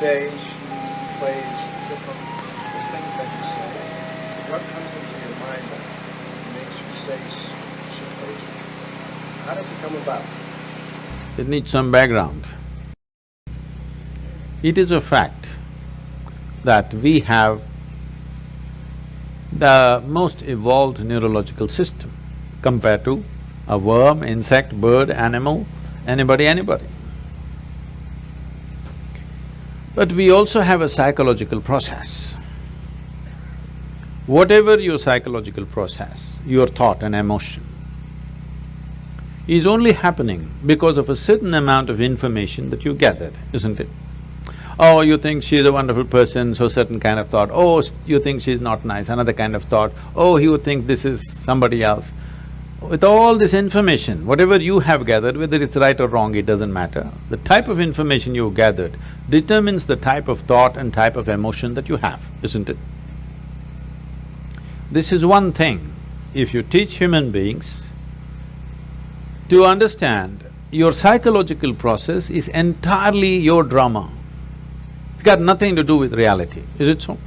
stage plays different, the things that you say, what comes into your mind that makes you say certain things? How does it come about? It needs some background. It is a fact that we have the most evolved neurological system compared to a worm, insect, bird, animal, anybody. But we also have a psychological process. Whatever your psychological process, your thought and emotion, is only happening because of a certain amount of information that you gathered, isn't it? Oh, you think she's a wonderful person, so certain kind of thought. Oh, you think she's not nice, another kind of thought. Oh, you think this is somebody else. With all this information, whatever you have gathered, whether it's right or wrong, it doesn't matter. The type of information you gathered determines the type of thought and type of emotion that you have, isn't it? This is one thing. If you teach human beings to understand, your psychological process is entirely your drama. It's got nothing to do with reality, is it so?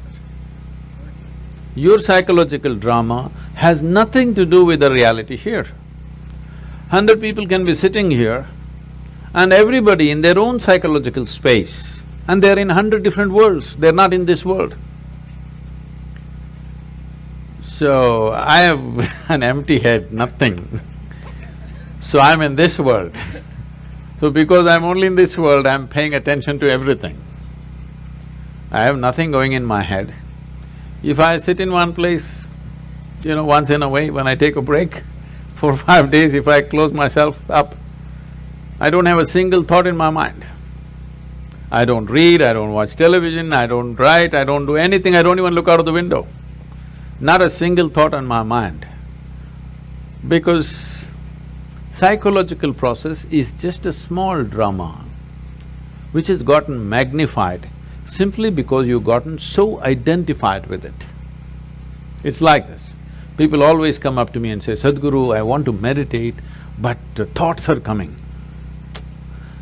Your psychological drama has nothing to do with the reality here. 100 people can be sitting here and everybody in their own psychological space, and they're in 100 different worlds, they're not in this world. So, I have an empty head, nothing. So I'm in this world. So because I'm only in this world, I'm paying attention to everything. I have nothing going in my head. If I sit in one place, once in a way, when I take a break, 4 or 5 days, if I close myself up, I don't have a single thought in my mind. I don't read, I don't watch television, I don't write, I don't do anything, I don't even look out of the window. Not a single thought on my mind. Because psychological process is just a small drama which has gotten magnified simply because you've gotten so identified with it. It's like this. People always come up to me and say, Sadhguru, I want to meditate, but thoughts are coming.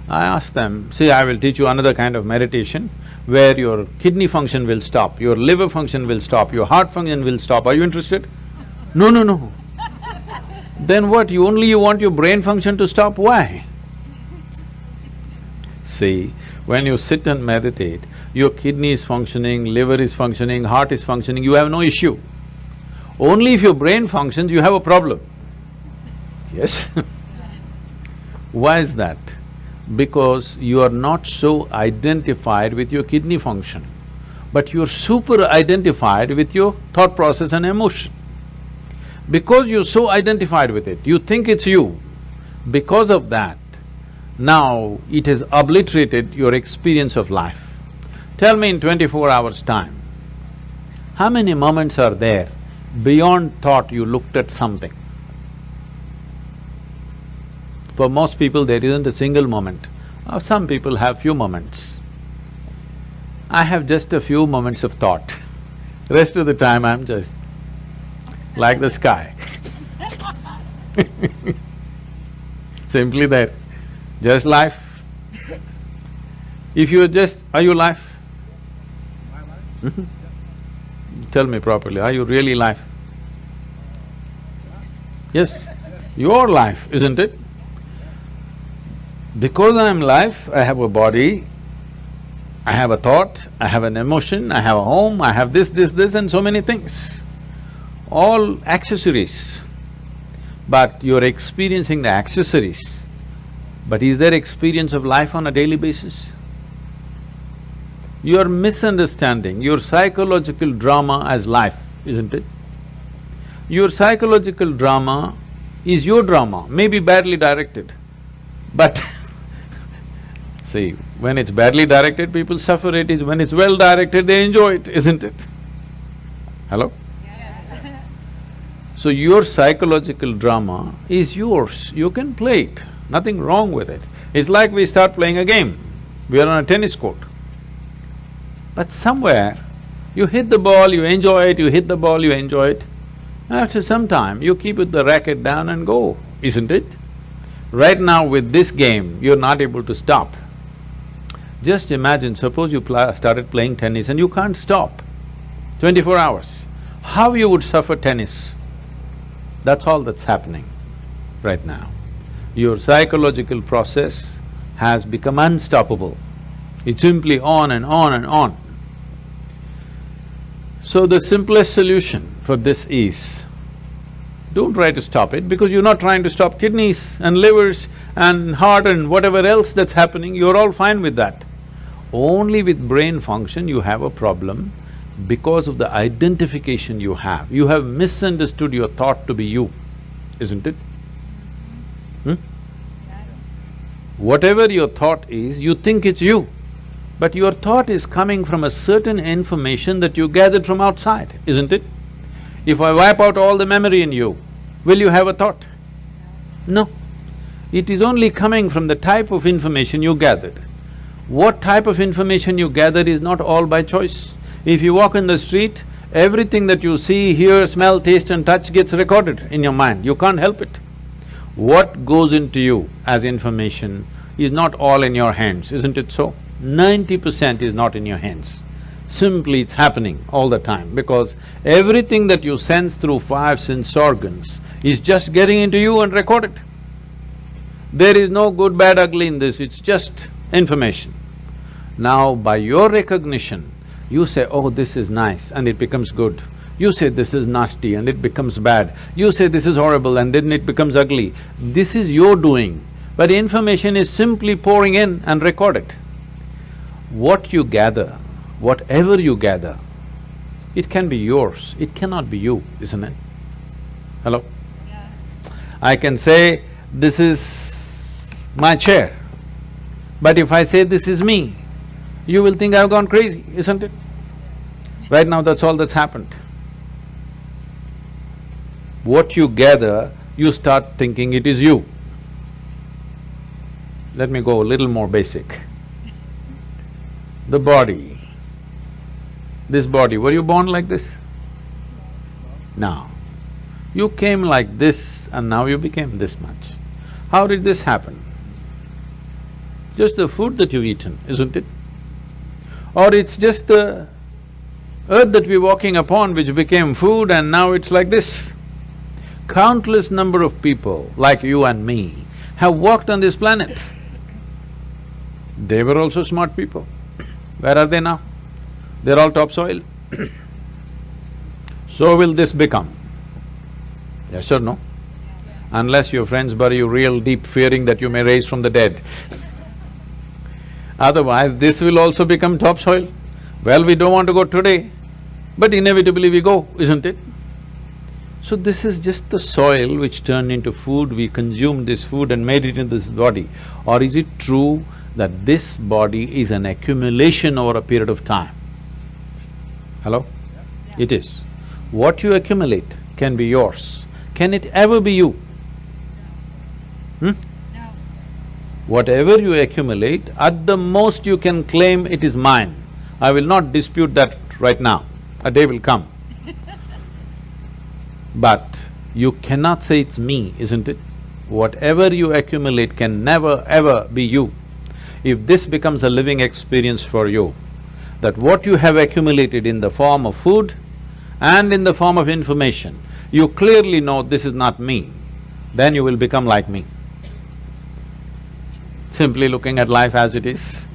I ask them, see, I will teach you another kind of meditation where your kidney function will stop, your liver function will stop, your heart function will stop. Are you interested? No. Then what, you want your brain function to stop? Why? See, when you sit and meditate, your kidney is functioning, liver is functioning, heart is functioning, you have no issue. Only if your brain functions, you have a problem. Yes? Why is that? Because you are not so identified with your kidney function, but you're super identified with your thought process and emotion. Because you're so identified with it, you think it's you. Because of that, now it has obliterated your experience of life. Tell me in 24 hours' time, how many moments are there beyond thought you looked at something? For most people, there isn't a single moment. Some people have few moments. I have just a few moments of thought. Rest of the time, I'm just like the sky. Simply there, just life. If you are just… are you life? Tell me properly, are you really life? Yes, your life, isn't it? Because I am life, I have a body, I have a thought, I have an emotion, I have a home, I have this and so many things. All accessories. But you're experiencing the accessories. But is there experience of life on a daily basis? You're misunderstanding your psychological drama as life, isn't it? Your psychological drama is your drama, maybe badly directed, but see, when it's badly directed, people suffer it. When it's well directed, they enjoy it, isn't it? Hello? Yes. So your psychological drama is yours, you can play it, nothing wrong with it. It's like we start playing a game, we are on a tennis court. But somewhere, you hit the ball, you enjoy it, you hit the ball, you enjoy it. After some time, you keep the racket down and go, isn't it? Right now with this game, you're not able to stop. Just imagine, suppose you started playing tennis and you can't stop 24 hours. How you would suffer tennis? That's all that's happening right now. Your psychological process has become unstoppable. It's simply on and on and on. So the simplest solution for this is, don't try to stop it because you're not trying to stop kidneys and livers and heart and whatever else that's happening, you're all fine with that. Only with brain function you have a problem because of the identification you have. You have misunderstood your thought to be you, isn't it? Whatever your thought is, you think it's you, but your thought is coming from a certain information that you gathered from outside, isn't it? If I wipe out all the memory in you, will you have a thought? No. It is only coming from the type of information you gathered. What type of information you gather is not all by choice. If you walk in the street, everything that you see, hear, smell, taste and touch gets recorded in your mind, you can't help it. What goes into you as information is not all in your hands, isn't it so? 90% is not in your hands. Simply it's happening all the time because everything that you sense through five sense organs is just getting into you and recorded. There is no good, bad, ugly in this, it's just information. Now, by your recognition, you say, oh, this is nice and it becomes good. You say this is nasty and it becomes bad. You say this is horrible and then it becomes ugly. This is your doing, but information is simply pouring in and recorded. What you gather, whatever you gather, it can be yours, it cannot be you, isn't it? Hello? Yeah. I can say, this is my chair, but if I say this is me, you will think I've gone crazy, isn't it? Right now, that's all that's happened. What you gather, you start thinking it is you. Let me go a little more basic. The body, this body, were you born like this? No. You came like this and now you became this much. How did this happen? Just the food that you've eaten, isn't it? Or it's just the earth that we're walking upon which became food and now it's like this. Countless number of people like you and me have walked on this planet. They were also smart people. Where are they now? They're all topsoil. So will this become? Yes or no? Unless your friends bury you real deep, fearing that you may rise from the dead. Otherwise, this will also become topsoil. Well, we don't want to go today, but inevitably we go, isn't it? So this is just the soil which turned into food, we consumed this food and made it into this body. Or is it true that this body is an accumulation over a period of time? Hello? Yeah. It is. What you accumulate can be yours. Can it ever be you? No. Whatever you accumulate, at the most you can claim it is mine. I will not dispute that right now, a day will come. But you cannot say it's me, isn't it? Whatever you accumulate can never ever be you. If this becomes a living experience for you, that what you have accumulated in the form of food and in the form of information, you clearly know this is not me, then you will become like me. Simply looking at life as it is,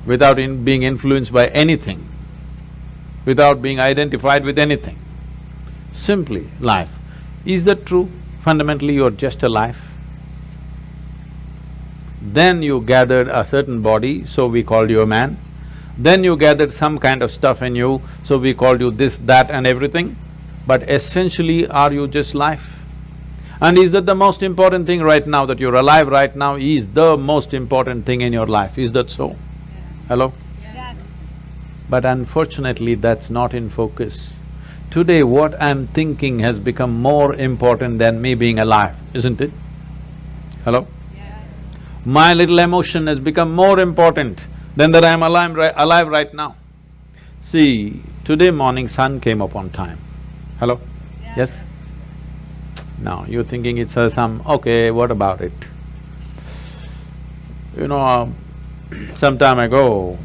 without being influenced by anything, without being identified with anything. Simply life. Is that true? Fundamentally, you're just a life. Then you gathered a certain body, so we called you a man. Then you gathered some kind of stuff in you, so we called you this, that and everything. But essentially, are you just life? And is that the most important thing right now, that you're alive right now is the most important thing in your life, is that so? Yes. Hello? Yes. But unfortunately, that's not in focus. Today, what I'm thinking has become more important than me being alive, isn't it? Hello? Yes. My little emotion has become more important than that I'm alive right now. See, today morning sun came up on time. Hello? Yes? Now, you're thinking it's some… okay, what about it? You know, Some time ago,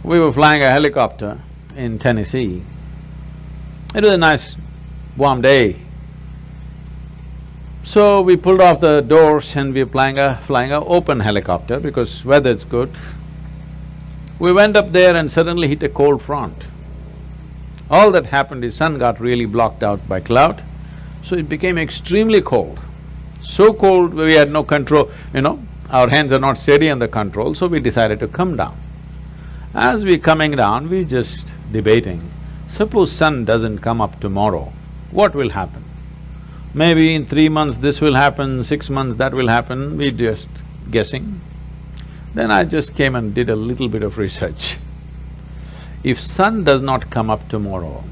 we were flying a helicopter in Tennessee. It was a nice warm day. So we pulled off the doors and we were flying a open helicopter because weather's good. We went up there and suddenly hit a cold front. All that happened is sun got really blocked out by cloud, so it became extremely cold. So cold we had no control, our hands are not steady on the control, so we decided to come down. As we coming down, we just debating, suppose sun doesn't come up tomorrow, what will happen? Maybe in 3 months this will happen, 6 months that will happen, we just guessing. Then I just came and did a little bit of research. If sun does not come up tomorrow,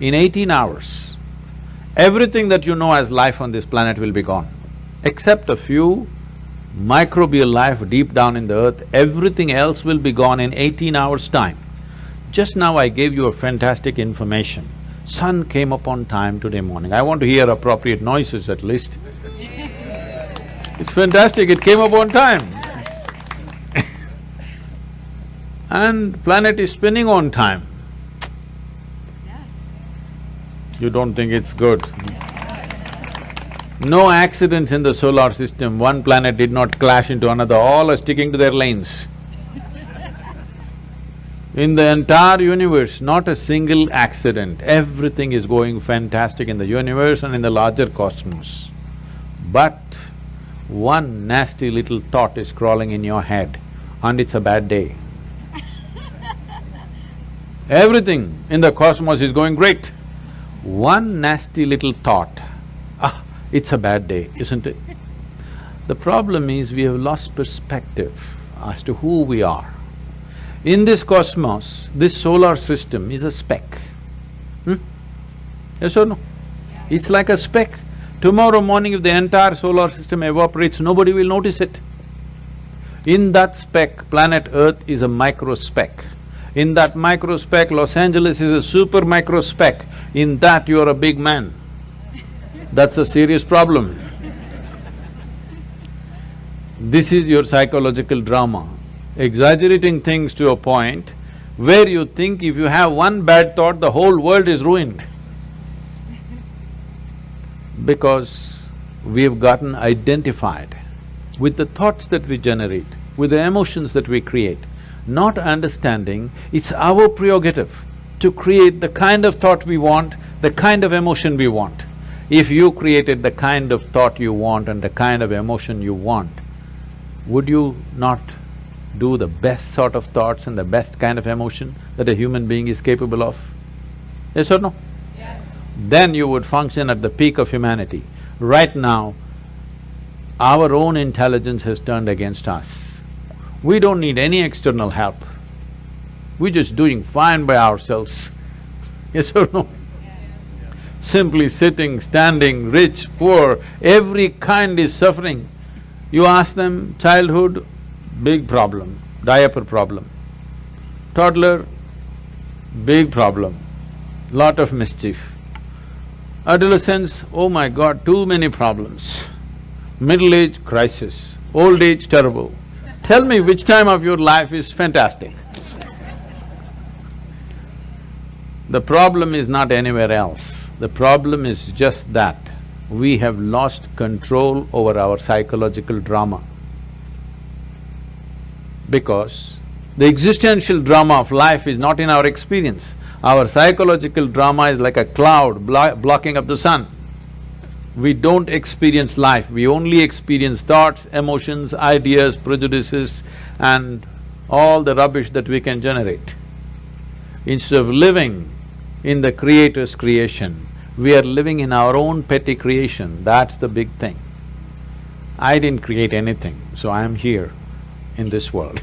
in 18 hours, everything that you know as life on this planet will be gone. Except a few microbial life deep down in the earth, everything else will be gone in 18 hours' time. Just now I gave you a fantastic information. Sun came up on time today morning. I want to hear appropriate noises at least. It's fantastic, it came up on time. And planet is spinning on time. Yes. You don't think it's good? No accidents in the solar system, one planet did not clash into another, all are sticking to their lanes. In the entire universe, not a single accident, everything is going fantastic in the universe and in the larger cosmos. But one nasty little thought is crawling in your head and it's a bad day. Everything in the cosmos is going great. One nasty little thought, it's a bad day, isn't it? The problem is we have lost perspective as to who we are. In this cosmos, this solar system is a speck. Yes or no? It's like a speck. Tomorrow morning if the entire solar system evaporates, nobody will notice it. In that speck, planet Earth is a micro speck. In that micro speck, Los Angeles is a super micro speck. In that, you are a big man. That's a serious problem. This is your psychological drama, exaggerating things to a point where you think if you have one bad thought, the whole world is ruined. Because we've gotten identified with the thoughts that we generate, with the emotions that we create, not understanding it's our prerogative to create the kind of thought we want, the kind of emotion we want. If you created the kind of thought you want and the kind of emotion you want, would you not do the best sort of thoughts and the best kind of emotion that a human being is capable of? Yes or no? Yes. Then you would function at the peak of humanity. Right now, our own intelligence has turned against us. We don't need any external help. We're just doing fine by ourselves. Yes or no? Yes. Simply sitting, standing, rich, poor, every kind is suffering. You ask them, childhood, big problem, diaper problem. Toddler, big problem, lot of mischief. Adolescence, oh my God, too many problems. Middle age, crisis. Old age, terrible. Tell me which time of your life is fantastic. The problem is not anywhere else. The problem is just that we have lost control over our psychological drama. Because the existential drama of life is not in our experience. Our psychological drama is like a cloud blocking up the sun. We don't experience life, we only experience thoughts, emotions, ideas, prejudices and all the rubbish that we can generate. Instead of living in the Creator's creation, we are living in our own petty creation, that's the big thing. I didn't create anything, so I am here in this world.